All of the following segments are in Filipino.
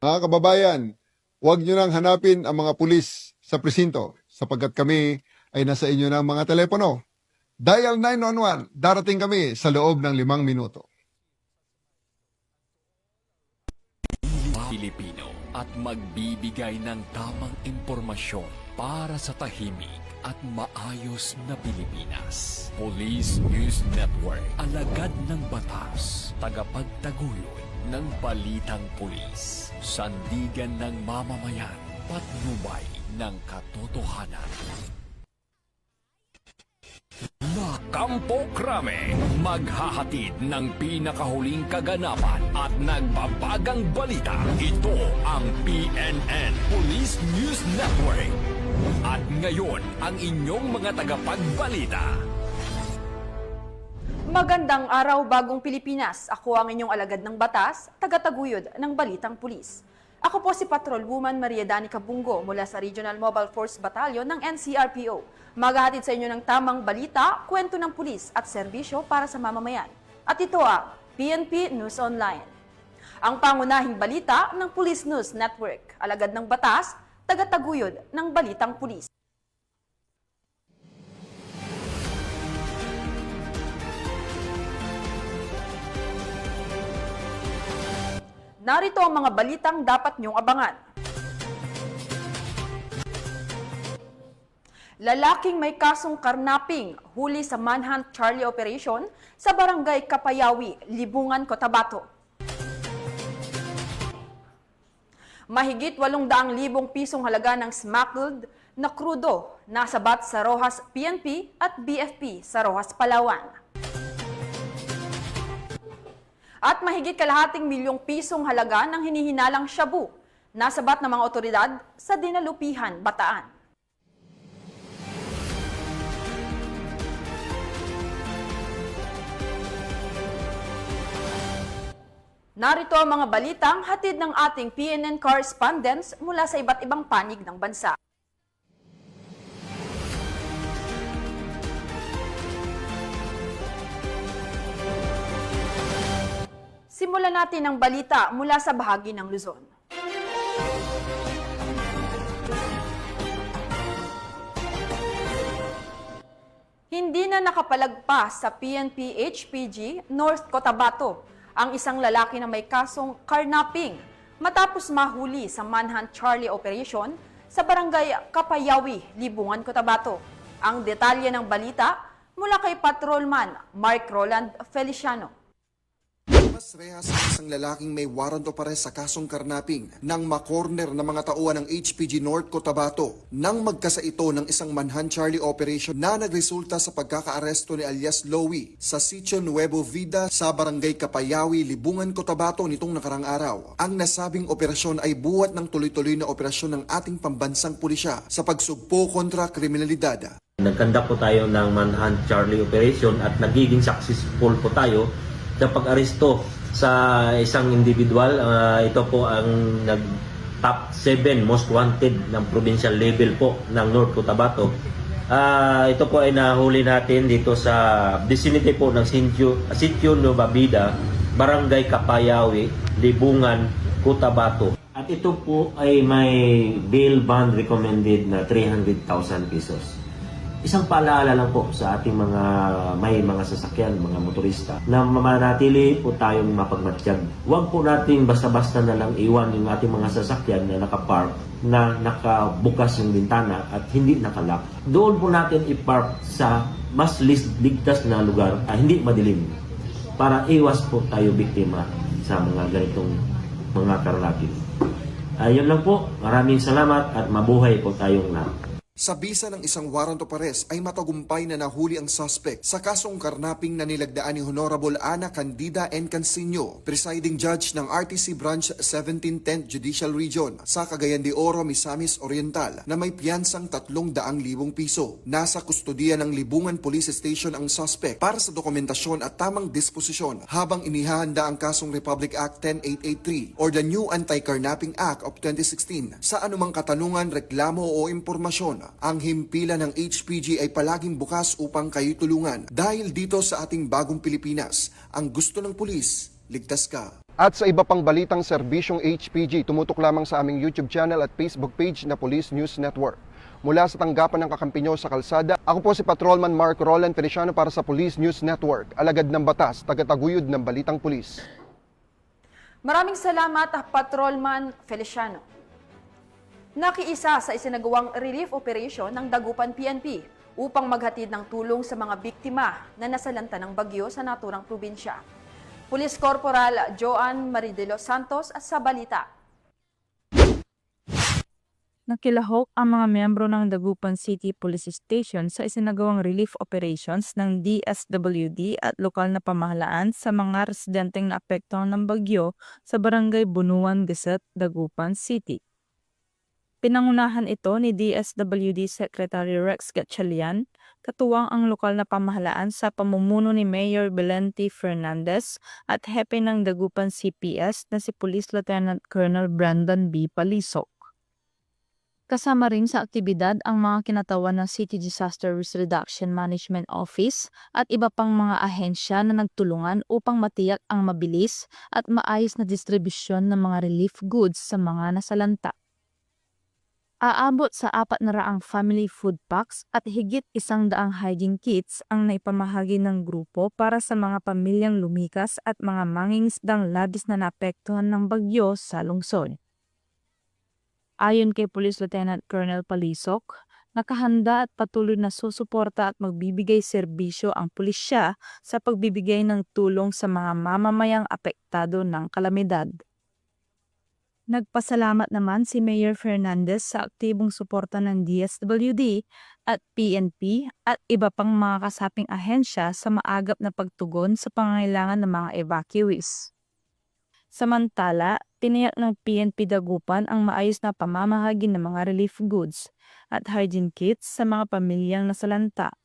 Mga kababayan, huwag nyo nang hanapin ang mga pulis sa presinto sapagkat kami ay nasa inyo ng mga telepono. Dial 911, darating kami sa loob ng 5 minuto. Pilipino at magbibigay ng tamang impormasyon para sa tahimik at maayos na Pilipinas. Police News Network, alagad ng batas, tagapagtaguyod ng balitang pulis, sandigan ng mamamayan, patnubay ng katotohanan. Kampo Krame, maghahatid ng pinakahuling kaganapan at nagbabagang balita. Ito ang PNN Police News Network. At ngayon, ang inyong mga tagapagbalita. Magandang araw, Bagong Pilipinas. Ako ang inyong alagad ng batas, tagataguyod ng Balitang Pulis. Ako po si Patrol Woman Maria Danica Bungo mula sa Regional Mobile Force Battalion ng NCRPO. Maghahatid sa inyo ng tamang balita, kwento ng pulis at serbisyo para sa mamamayan. At ito ang PNP News Online. Ang pangunahing balita ng Police News Network, alagad ng batas, tagataguyod ng Balitang Pulis. Narito ang mga balitang dapat niyong abangan. Lalaking may kasong karnaping huli sa Manhunt Charlie Operation sa Barangay Kapayawi, Libungan, Cotabato. Mahigit 800,000 pisong halaga ng smuggled na krudo nasabat sa Roxas PNP at BFP sa Roxas, Palawan. At mahigit kalahating milyong pisong halaga ng hinihinalang shabu nasabat ng mga otoridad sa Dinalupihan, Bataan. Narito ang mga balitang hatid ng ating PNN correspondents mula sa iba't ibang panig ng bansa. Simulan natin ang balita mula sa bahagi ng Luzon. Hindi na nakapalagpas sa PNP HPG North Cotabato ang isang lalaki na may kasong karnaping matapos mahuli sa Manhunt Charlie Operation sa Barangay Kapayawi, Libungan, Cotabato. Ang detalye ng balita mula kay Patrolman Mark Roland Feliciano. Mas rehas ang isang lalaking may warrant of arrest sa kasong karnaping nang makorner ng mga tauhan ng HPG North Cotabato nang magkasa ito ng isang Manhunt Charlie Operation na nagresulta sa pagkakaaresto ni alias Lowy sa Sitio Nuevo Vida sa Barangay Kapayawi, Libungan, Cotabato nitong nakarang araw. Ang nasabing operasyon ay buhat ng tuloy-tuloy na operasyon ng ating pambansang pulisya sa pagsugpo kontra kriminalidad. Nagkanda po tayo ng Manhunt Charlie Operation at nagiging successful po tayo sa pag-aresto sa isang individual. Ito po ang top 7 most wanted ng provincial level po ng North Cotabato. Ito po ay nahuli natin dito sa vicinity po ng Sitio Nueva Vida, Barangay Kapayawi, Libungan, Cotabato. At ito po ay may bail bond recommended na 300,000 pesos. Isang paalaala lang po sa ating may mga sasakyan, mga motorista, na manatili po tayong mapagmatsyag. Huwag po natin basta-basta na lang iwan yung ating mga sasakyan na nakapark, na nakabukas yung bintana at hindi nakalock. Doon po natin ipark sa mas ligtas na lugar, hindi madilim, para iwas po tayo biktima sa mga ganitong mga karnaping. Yun lang po. Maraming salamat at mabuhay po tayong lahat. Sa bisa ng isang warrant of arrest ay matagumpay na nahuli ang suspect sa kasong karnaping na nilagdaan ni Honorable Ana Candida N. Cansino, presiding judge ng RTC Branch 17 10th Judicial Region sa Cagayan de Oro, Misamis Oriental na may piyansang 300,000 piso. Nasa kustodiya ng Libungan Police Station ang suspect para sa dokumentasyon at tamang disposisyon habang inihahanda ang kasong Republic Act 10883 or the New Anti-Carnapping Act of 2016 sa anumang katanungan, reklamo o impormasyon. Ang himpilan ng HPG ay palaging bukas upang kayo tulungan dahil dito sa ating bagong Pilipinas, ang gusto ng pulis, ligtas ka. At sa iba pang balitang serbisyong HPG, tumutok lamang sa aming YouTube channel at Facebook page na Police News Network. Mula sa tanggapan ng kakampi nyo sa kalsada, ako po si Patrolman Mark Roland Feliciano para sa Police News Network, alagad ng batas, tagataguyod ng balitang pulis. Maraming salamat, Patrolman Feliciano. Nakiisa sa isinagawang relief operation ng Dagupan PNP upang maghatid ng tulong sa mga biktima na nasalanta ng bagyo sa naturang probinsya. Police Corporal Joan Marie de los Santos sa balita. Nakilahok ang mga miyembro ng Dagupan City Police Station sa isinagawang relief operations ng DSWD at lokal na pamahalaan sa mga residenteng naapektuhan ng bagyo sa Barangay Bunuan, Geset, Dagupan City. Pinangunahan ito ni DSWD Secretary Rex Gatchalian, katuwang ang lokal na pamahalaan sa pamumuno ni Mayor Belente Fernandez at hepe ng Dagupan CPS na si Police Lieutenant Colonel Brandon B. Palisok. Kasama rin sa aktibidad ang mga kinatawan ng City Disaster Risk Reduction Management Office at iba pang mga ahensya na nagtulungan upang matiyak ang mabilis at maayos na distribusyon ng mga relief goods sa mga nasalanta. Aabot sa 400 family food packs at higit 100 hygiene kits ang naipamahagi ng grupo para sa mga pamilyang lumikas at mga mangingisdang labis na naapektuhan ng bagyo sa lungsod. Ayon kay Police Lieutenant Colonel Palisok, nakahanda at patuloy na susuporta at magbibigay serbisyo ang pulisya sa pagbibigay ng tulong sa mga mamamayang apektado ng kalamidad. Nagpasalamat naman si Mayor Fernandez sa aktibong suporta ng DSWD at PNP at iba pang mga kasaping ahensya sa maagap na pagtugon sa pangangailangan ng mga evacuees. Samantala, tiniyak ng PNP Dagupan ang maayos na pamamahagi ng mga relief goods at hygiene kits sa mga pamilyang nasalanta.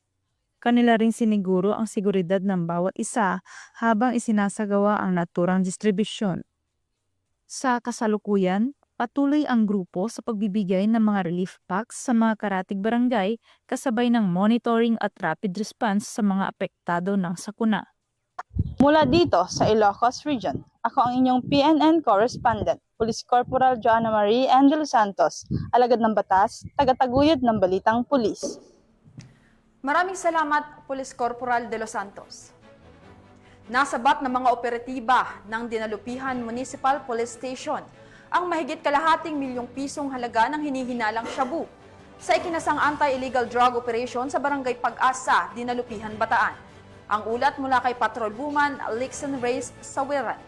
Kanila ring siniguro ang seguridad ng bawat isa habang isinasagawa ang naturang distribusyon. Sa kasalukuyan, patuloy ang grupo sa pagbibigay ng mga relief packs sa mga karatig barangay kasabay ng monitoring at rapid response sa mga apektado ng sakuna. Mula dito sa Ilocos Region, ako ang inyong PNN correspondent, Police Corporal Joanna Marie de los Santos, alagad ng batas, tagataguyod ng balitang pulis. Maraming salamat, Police Corporal de los Santos. Nasabat ng mga operatiba ng Dinalupihan Municipal Police Station ang mahigit kalahating milyong pisong halaga ng hinihinalang shabu sa ikinasang anti-illegal drug operation sa Barangay Pag-asa, Dinalupihan, Bataan. Ang ulat mula kay Patrol Woman Lixen Reyes Sawiran.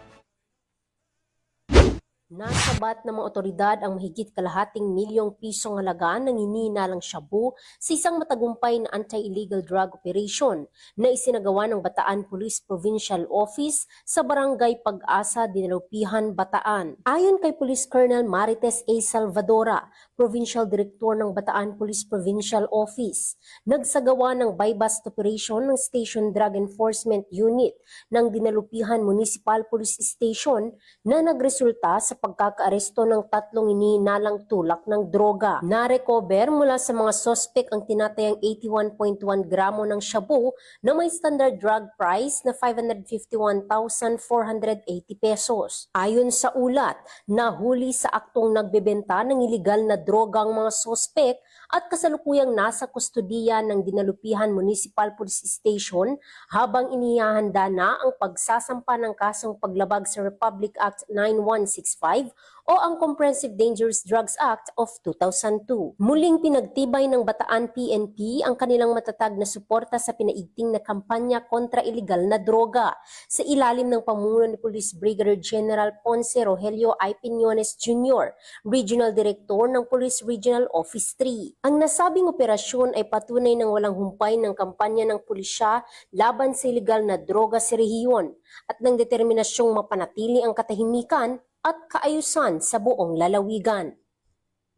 Nasabat ng mga otoridad ang mahigit kalahating milyong pisong halaga ng hinihinalang shabu sa isang matagumpay na anti-illegal drug operation na isinagawa ng Bataan Police Provincial Office sa Barangay Pag-asa, Dinalupihan, Bataan. Ayon kay Police Colonel Marites A. Salvadora, Provincial Director ng Bataan Police Provincial Office, nagsagawa ng buy-bust operation ng Station Drug Enforcement Unit ng Dinalupihan Municipal Police Station na nagresulta sa pagkakaaresto ng 3 hinihinalang tulak ng droga. Na-recover mula sa mga sospek ang tinatayang 81.1 gramo ng shabu na may standard drug price na 551,480 pesos. Ayon sa ulat, nahuli sa aktong nagbebenta ng iligal na droga ang mga sospek at kasalukuyang nasa kustodiya ng Dinalupihan Municipal Police Station habang inihahanda na ang pagsasampa ng kasong paglabag sa Republic Act 9165 o ang Comprehensive Dangerous Drugs Act of 2002. Muling pinagtibay ng Bataan PNP ang kanilang matatag na suporta sa pinaigting na kampanya kontra iligal na droga sa ilalim ng pamumuno ni Police Brigadier General Ponce Rogelio I. Piñones Jr., Regional Director ng Police Regional Office 3. Ang nasabing operasyon ay patunay ng walang humpay ng kampanya ng pulisya laban sa iligal na droga sa rehiyon at ng determinasyong mapanatili ang katahimikan at kaayusan sa buong lalawigan.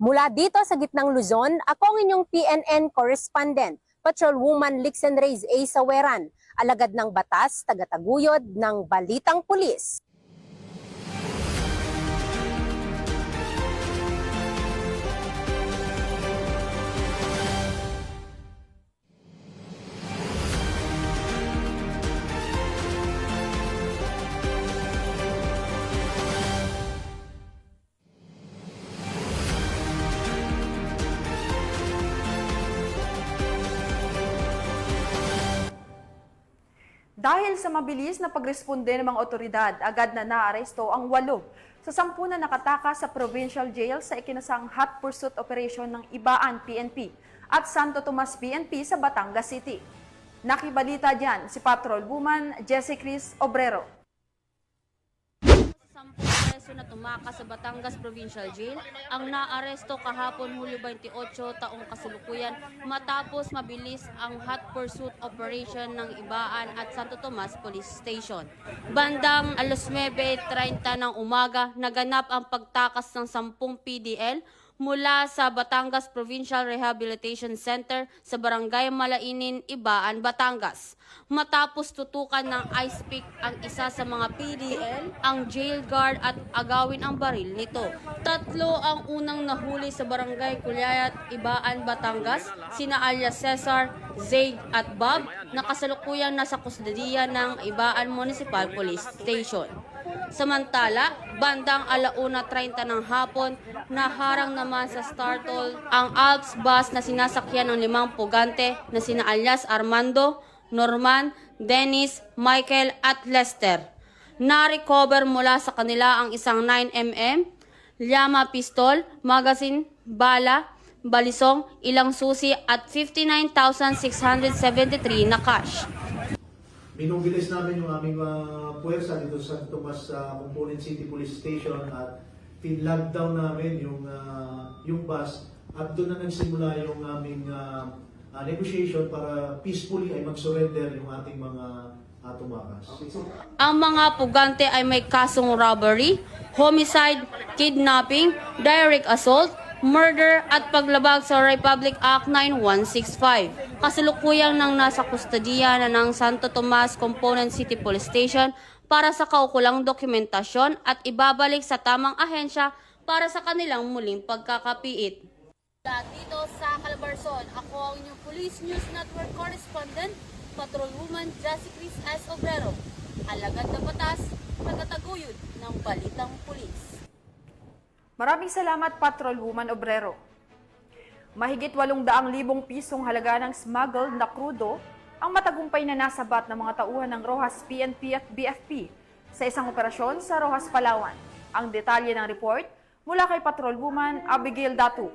Mula dito sa gitnang Luzon, ako ang inyong PNN correspondent, Patrolwoman Lixen Reyes A. Saweran, alagad ng batas, tagataguyod ng Balitang Pulis. Dahil sa mabilis na pagresponde ng mga otoridad, agad na naaresto ang 8 sa 10 na nakatakas sa provincial jail sa ikinasang hot pursuit operation ng Ibaan PNP at Santo Tomas PNP sa Batangas City. Nakibalita dyan si Patrol Woman Jessie Cris Obrero. 10 preso na tumakas sa Batangas Provincial Jail ang naaresto kahapon Hulyo 28 taong kasalukuyan matapos mabilis ang hot pursuit operation ng Ibaan at Santo Tomas Police Station. Bandang 9:30 ng umaga, naganap ang pagtakas ng 10 PDL mula sa Batangas Provincial Rehabilitation Center sa Barangay Malainin, Ibaan, Batangas. Matapos tutukan ng ice pick ang isa sa mga PDL, ang jail guard at agawin ang baril nito. 3 ang unang nahuli sa Barangay Kulayat, Ibaan, Batangas, sina alias Cesar, Zaid at Bob, na kasalukuyang nasa kustodiya ng Ibaan Municipal Police Station. Samantala, bandang 1:30 ng hapon, naharang naman sa Startol ang Alps bus na sinasakyan ng 5 pugante na sina alias Armando, Norman, Dennis, Michael at Lester. Na-recover mula sa kanila ang isang 9mm, llama pistol, magazine, bala, balisong, ilang susi at 59,673 na cash. Binubilis namin yung aming puwersa dito sa Tomas Component City Police Station at pin-lockdown namin yung bus at doon na nagsimula yung aming negotiation para peacefully ay mag-surrender yung ating mga tumakas. Ang mga pugante ay may kasong robbery, homicide, kidnapping, direct assault, murder at paglabag sa Republic Act 9165. Kasalukuyang nang nasa kustodiya na ng Santo Tomas Component City Police Station para sa kaukulang dokumentasyon at ibabalik sa tamang ahensya para sa kanilang muling pagkakapiit. Dito sa Calabarzon, ako ang inyong Police News Network Correspondent, Patrol Woman Jessie Cris S. Obrero. Alagad na batas, tagataguyod ng balitang pulis. Maraming salamat, Patrol Woman Obrero. Mahigit 800,000 pisong halaga ng smuggled na krudo ang matagumpay na nasabat ng mga tauhan ng Rojas PNP at BFP sa isang operasyon sa Rojas, Palawan. Ang detalye ng report mula kay Patrol Woman Abigail Datu.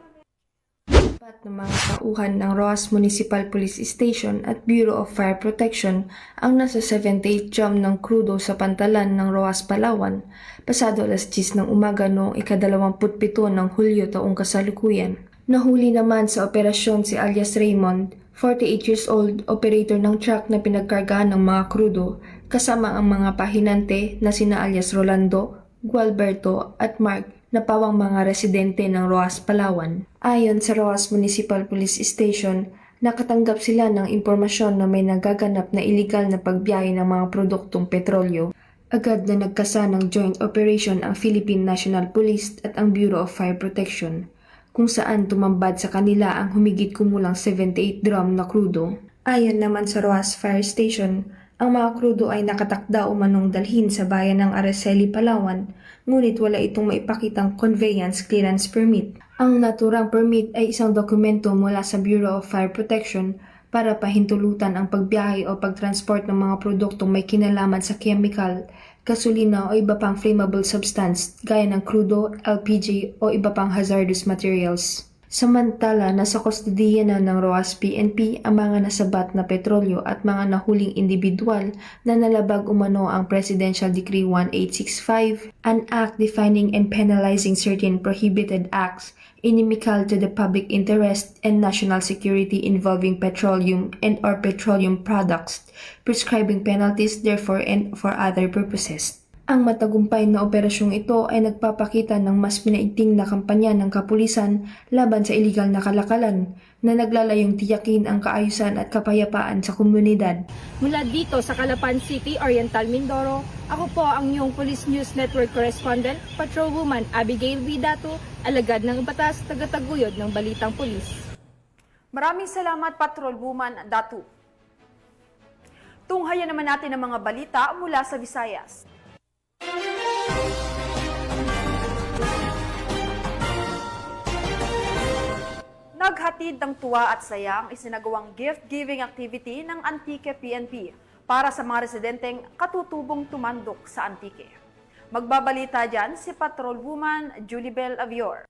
Ng mga tauhan ng Rojas Municipal Police Station at Bureau of Fire Protection ang nasa 78 drum ng krudo sa pantalan ng Rojas, Palawan, pasado alas 10 ng umaga noong ika-27 ng Hulyo taong kasalukuyan. Nahuli naman sa operasyon si alias Raymond, 48 years old, operator ng truck na pinagkargahan ng mga krudo, kasama ang mga pahinante na sina alias Rolando, Gualberto at Mark, na pawang mga residente ng Rojas, Palawan. Ayon sa Rojas Municipal Police Station, nakatanggap sila ng impormasyon na may nagaganap na iligal na pagbiyahe ng mga produktong petrolyo. Agad na nagkasa ng joint operation ang Philippine National Police at ang Bureau of Fire Protection, kung saan tumambad sa kanila ang humigit kumulang 78 drum na krudo. Ayon naman sa Rojas Fire Station, ang mga krudo ay nakatakda umanong dalhin sa bayan ng Araceli, Palawan, ngunit wala itong maipakitang conveyance clearance permit. Ang naturang permit ay isang dokumento mula sa Bureau of Fire Protection para pahintulutan ang pagbiyahe o pagtransport ng mga produktong may kinalaman sa chemical, gasolina o iba pang flammable substance gaya ng krudo, LPG o iba pang hazardous materials. Samantala, nasa kustodiya na ng Rojas PNP ang mga nasabat na petrolyo at mga nahuling individual na nalabag umano ang Presidential Decree 1865, an act defining and penalizing certain prohibited acts inimical to the public interest and national security involving petroleum and or petroleum products, prescribing penalties therefore and for other purposes. Ang matagumpay na operasyong ito ay nagpapakita ng mas pinaigting na kampanya ng kapulisan laban sa iligal na kalakalan na naglalayong tiyakin ang kaayusan at kapayapaan sa komunidad. Mula dito sa Calapan City, Oriental Mindoro, ako po ang iyong Police News Network Correspondent, Patrol Woman Abigail B. Datu, alagad ng batas, tagataguyod ng balitang pulis. Maraming salamat, Patrol Woman Datu. Tunghayan naman natin ang mga balita mula sa Visayas. Naghatid ng tuwa at saya ang isinagawang gift-giving activity ng Antique PNP para sa mga residenteng katutubong tumandok sa Antique. Magbabalita dyan si Patrolwoman Julibel Avior.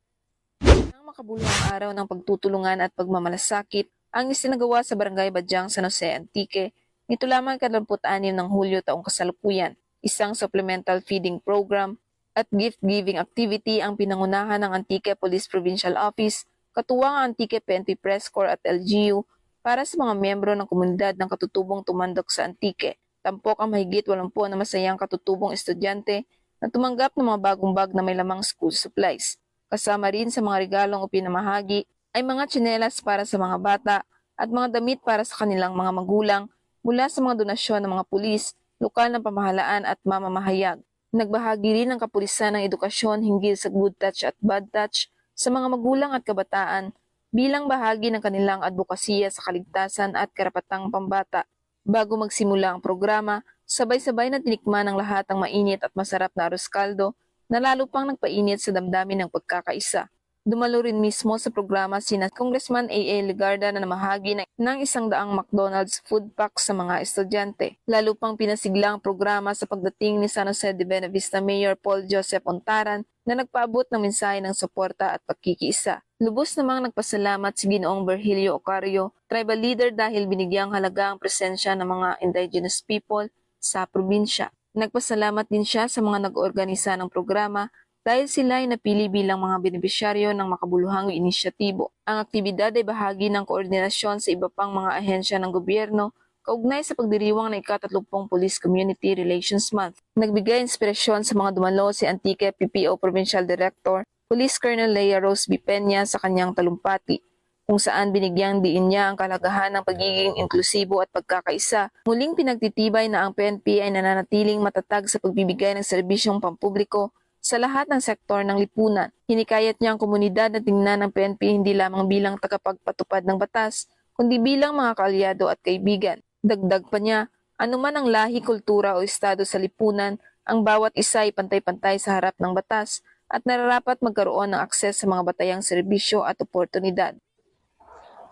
Ang makabuluhang araw ng pagtutulungan at pagmamalasakit ang isinagawa sa Barangay Badyang, San Jose, Antique nito lamang 26 ng Hulyo taong kasalukuyan. Isang supplemental feeding program at gift-giving activity ang pinangunahan ng Antique Police Provincial Office, katuwang ang Antique PNP Press Corps at LGU para sa mga miyembro ng komunidad ng katutubong tumandok sa Antique. Tampok ang mahigit 80 na masayang katutubong estudyante na tumanggap ng mga bagong bag na may lamang school supplies. Kasama rin sa mga regalong ipinamahagi ay mga tsinelas para sa mga bata at mga damit para sa kanilang mga magulang mula sa mga donasyon ng mga pulis, lokal na pamahalaan at mamamahayag. Nagbahagi rin ng kapulisan ng edukasyon hinggil sa good touch at bad touch sa mga magulang at kabataan bilang bahagi ng kanilang advokasya sa kaligtasan at karapatang pambata. Bago magsimula ang programa, sabay-sabay na tinikman ng lahat ang mainit at masarap na arroz caldo na lalo pang nagpainit sa damdamin ng pagkakaisa. Dumalo rin mismo sa programa sina Congressman A.A. Legarda na namahagi ng 100 McDonald's food pack sa mga estudyante. Lalo pang pinasigla ang programa sa pagdating ni San Jose de Buenavista Mayor Paul Joseph Ontaran na nagpaabot ng mensahe ng suporta at pagkikiisa. Lubos namang nagpasalamat si Ginoong Virgilio Ocario, tribal leader dahil binigyang halaga ang presensya ng mga indigenous people sa probinsya. Nagpasalamat din siya sa mga nag-organisa ng programa dahil sila ay napili bilang mga benepisyaryo ng makabuluhang inisyatibo. Ang aktibidad ay bahagi ng koordinasyon sa iba pang mga ahensya ng gobyerno kaugnay sa pagdiriwang ng ika-30 Police Community Relations Month. Nagbigay inspirasyon sa mga dumalo si Antique PPO Provincial Director, Police Colonel Leia Rose B. Peña sa kanyang talumpati, kung saan binigyang diin niya ang kalagahan ng pagiging inklusibo at pagkakaisa. Muling pinagtitibay na ang PNP ay nananatiling matatag sa pagbibigay ng serbisyong pampubliko sa lahat ng sektor ng lipunan. Hinikayat niya ang komunidad na tingnan ng PNP hindi lamang bilang tagapagpatupad ng batas, kundi bilang mga kaalyado at kaibigan. Dagdag pa niya, anuman ang lahi, kultura o estado sa lipunan, ang bawat isa ay pantay-pantay sa harap ng batas at nararapat magkaroon ng akses sa mga batayang serbisyo at oportunidad.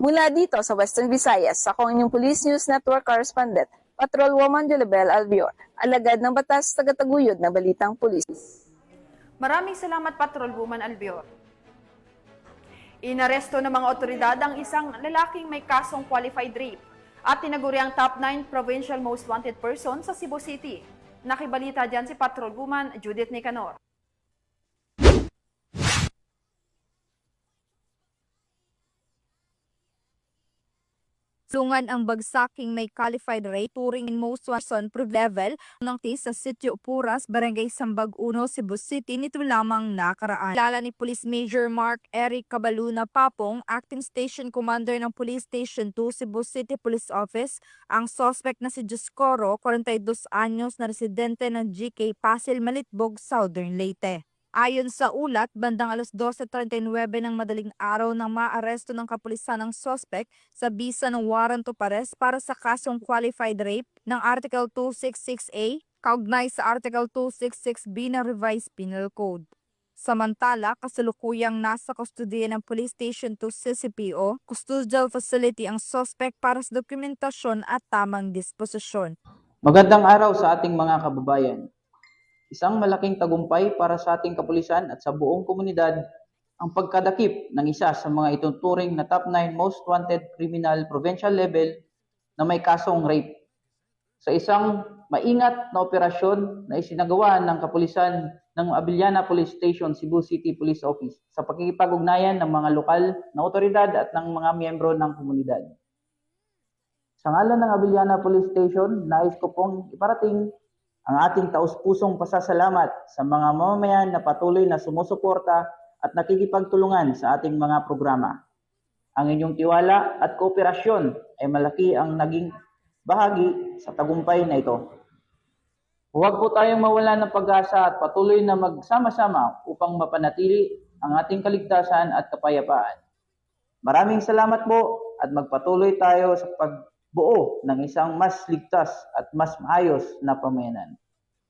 Mula dito sa Western Visayas, ako ang inyong Police News Network Correspondent, Patrolwoman Julibel Albior, alagad ng batas, tagataguyod ng balitang pulis. Maraming salamat, Patrolwoman Albior. Inaresto ng mga otoridad ang isang lalaking may kasong qualified rape at tinaguri ang top 9 provincial most wanted person sa Cebu City. Nakibalita dyan si Patrolwoman Judith Nicanor. Sungan ang bagsaking may qualified rate turing in most person level ng sa Sitio Puras, Barangay Sambag 1, Cebu City nito lamang nakaraan. Kilala ni Police Major Mark Eric Cabaluna Papong, Acting Station Commander ng Police Station 2, Cebu City Police Office, ang suspect na si Juscoro, 42 anyos na residente ng GK Pasil, Malitbog, Southern Leyte. Ayon sa ulat, bandang alas 12:39 ng madaling araw nang maaresto ng kapulisan ng suspect sa bisa ng warrant of arrest para sa kasong qualified rape ng Article 266A, kaugnay sa Article 266B ng Revised Penal Code. Samantala, kasalukuyang nasa kustodiya ng Police Station 2 CCPO, custodial facility ang suspect para sa dokumentasyon at tamang disposisyon. Magandang araw sa ating mga kababayan. Isang malaking tagumpay para sa ating kapulisan at sa buong komunidad ang pagkadakip ng isa sa mga ituturing na top 9 most wanted criminal provincial level na may kasong rape. Sa isang maingat na operasyon na isinagawa ng kapulisan ng Abiliana Police Station, Cebu City Police Office sa pakikipag-ugnayan ng mga lokal na otoridad at ng mga miyembro ng komunidad. Sa ngalan ng Abiliana Police Station, nais ko pong iparating ang ating taus-pusong pasasalamat sa mga mamamayan na patuloy na sumusuporta at nakikipagtulungan sa ating mga programa. Ang inyong tiwala at kooperasyon ay malaki ang naging bahagi sa tagumpay na ito. Huwag po tayong mawala ng pag-asa at patuloy na magsama-sama upang mapanatili ang ating kaligtasan at kapayapaan. Maraming salamat po at magpatuloy tayo sa pagbuo ng isang mas ligtas at mas maayos na pamayanan.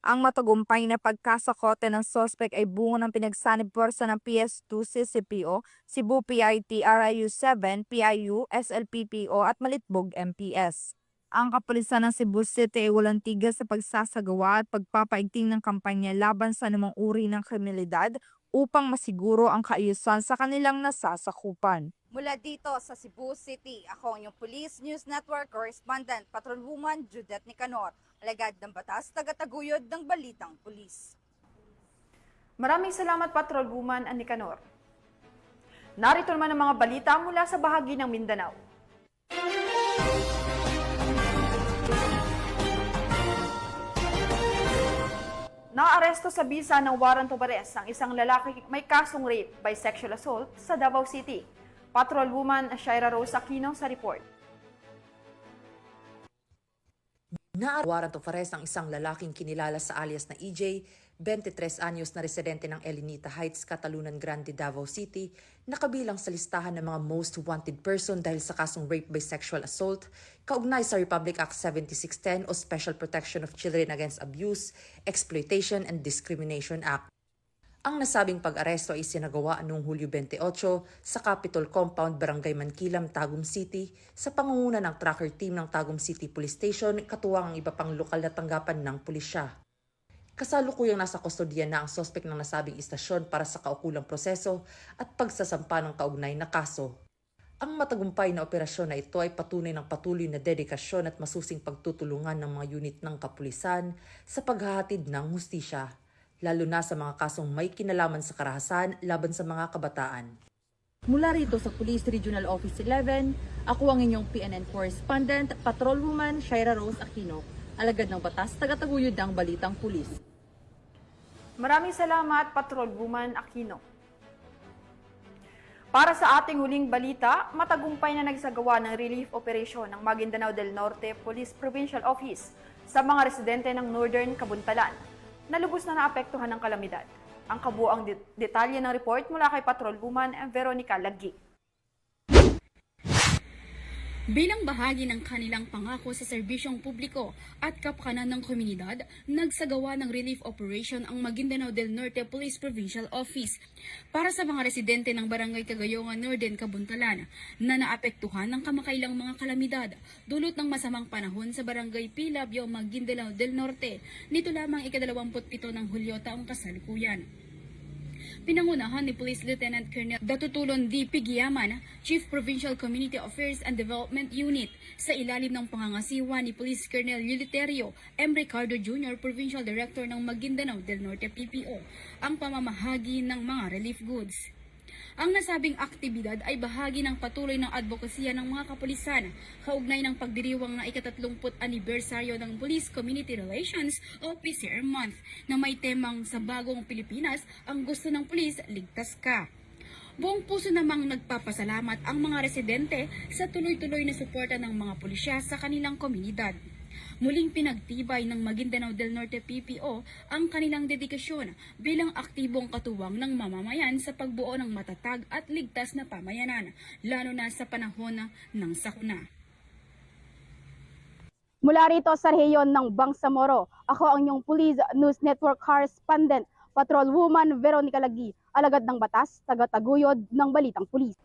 Ang matagumpay na pagkasakote ng suspect ay bunga ng pinagsanib puwersa ng PS2 CCPO, Cebu PIT RIU 7, PIU, SLPPO at Malitbog MPS. Ang kapulisan ng Cebu City ay walang tigil sa pagsasagawa at pagpapaigting ng kampanya laban sa anumang uri ng kriminalidad upang masiguro ang kaayusan sa kanilang nasasakupan. Mula dito sa Cebu City, ako ang inyong Police News Network Correspondent, Patrolwoman Judith Nicanor, alagad ng batas, tagataguyod ng Balitang Pulis. Maraming salamat, Patrolwoman Nicanor. Narito naman ang mga balita mula sa bahagi ng Mindanao. Naaresto sa bisa ng warrant of arrest ang isang lalaki may kasong rape by sexual assault sa Davao City. Patrolwoman Shaira Rose Aquino sa report. Warrant of arrest ang isang lalaking kinilala sa alias na EJ, 23 anyos na residente ng Elinita Heights, Catalunan Grande, Davao City, nakabilang sa listahan ng mga most wanted person dahil sa kasong rape by sexual assault, kaugnay sa Republic Act 7610 o Special Protection of Children Against Abuse, Exploitation and Discrimination Act. Ang nasabing pag-aresto ay isinagawa noong Hulyo 28 sa Capitol Compound, Barangay Mankilam, Tagum City sa pangunguna ng tracker team ng Tagum City Police Station katuwang ang iba pang lokal na tanggapan ng pulisya. Kasalukuyang nasa kustodiya na ang sospek ng nasabing istasyon para sa kaukulang proseso at pagsasampa ng kaugnay na kaso. Ang matagumpay na operasyon na ito ay patunay ng patuloy na dedikasyon at masusing pagtutulungan ng mga unit ng kapulisan sa paghahatid ng hustisya, lalo na sa mga kasong may kinalaman sa karahasan laban sa mga kabataan. Mula rito sa Police Regional Office 11, ako ang inyong PNN Correspondent, Patrolwoman Shaira Rose Aquino, alagad ng batas, tagataguyod ng Balitang Pulis. Maraming salamat, Patrolwoman Aquino. Para sa ating huling balita, matagumpay na nagsagawa ng relief operation ng Maguindanao del Norte Police Provincial Office sa mga residente ng Northern Kabuntalan na lubos na naapektuhan ng kalamidad. Ang kabuang detalye ng report mula kay Patrolwoman Veronica Lagi. Bilang bahagi ng kanilang pangako sa serbisyong publiko at kapakanan ng komunidad, nagsagawa ng relief operation ang Maguindanao del Norte Police Provincial Office para sa mga residente ng Barangay Cagayongan, Northern Kabuntalan na naapektuhan ng kamakailang mga kalamidad dulot ng masamang panahon sa Barangay Pilabyo, Maguindanao del Norte nito lamang ika-27 ng Hulyo taong kasalukuyan. Pinangunahan ni Police Lieutenant Colonel Datutulon D. Pigiaman, Chief Provincial Community Affairs and Development Unit, sa ilalim ng pangangasiwa ni Police Colonel Yuliterio M. Ricardo Jr., Provincial Director ng Maguindanao del Norte PPO, ang pamamahagi ng mga relief goods. Ang nasabing aktibidad ay bahagi ng patuloy ng advokasya ng mga kapulisan kaugnay ng pagdiriwang na ika-30 anibersaryo ng Police Community Relations o PCR Month na may temang sa bagong Pilipinas, ang gusto ng pulis, ligtas ka. Buong puso namang nagpapasalamat ang mga residente sa tuloy-tuloy na suporta ng mga pulisya sa kanilang komunidad. Muling pinagtibay ng Maguindanao del Norte PPO ang kanilang dedikasyon bilang aktibong katuwang ng mamamayan sa pagbuo ng matatag at ligtas na pamayanan, lalo na sa panahon ng sakuna. Mula rito sa rehiyon ng Bangsamoro, ako ang inyong Police News Network Correspondent, Patrolwoman Veronica Lagi, alagad ng batas, tagataguyod ng Balitang Pulis.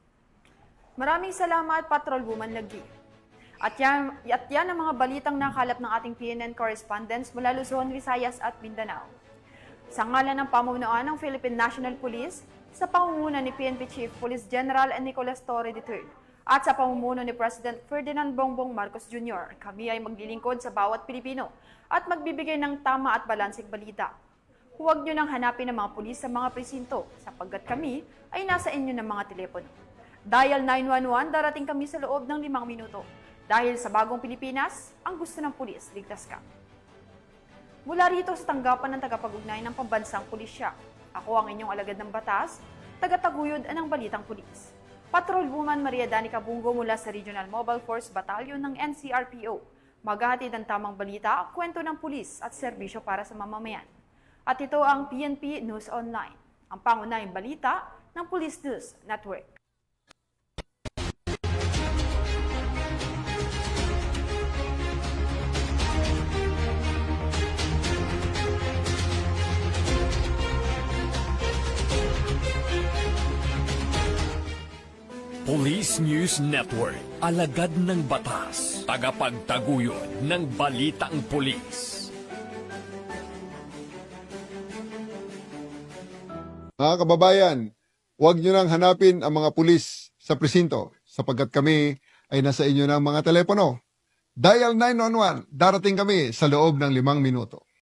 Maraming salamat, Patrolwoman Lagi. At yan ang mga balitang nakalap ng ating PNN correspondents mula Luzon, Visayas at Mindanao. Sa ngalan ng pamunuan ng Philippine National Police, sa pamumuno ni PNP Chief Police General Nicolas Torre III, at sa pamumuno ni President Ferdinand Bongbong Marcos Jr., kami ay maglilingkod sa bawat Pilipino at magbibigay ng tama at balanseng balita. Huwag nyo nang hanapin ang mga pulis sa mga presinto sapagkat kami ay nasa inyo ng mga telepono. Dial 911, darating kami sa loob ng 5 minuto. Dahil sa bagong Pilipinas, ang gusto ng pulis, ligtas ka. Mula rito sa tanggapan ng tagapag-ugnay ng pambansang pulisya, ako ang inyong alagad ng batas, tagataguyod ng Balitang Pulis. Patrolwoman Maria Danica Bungo mula sa Regional Mobile Force Battalion ng NCRPO. Maghahatid ang tamang balita, kwento ng pulis at serbisyo para sa mamamayan. At ito ang PNP News Online, ang pangunahing balita ng Police News Network. Police News Network, alagad ng batas, tagapagtaguyod ng balitang pulis. Mga kababayan, huwag nyo nang hanapin ang mga pulis sa presinto sapagkat kami ay nasa inyo ng mga telepono. Dial 911, darating kami sa loob ng 5 minuto.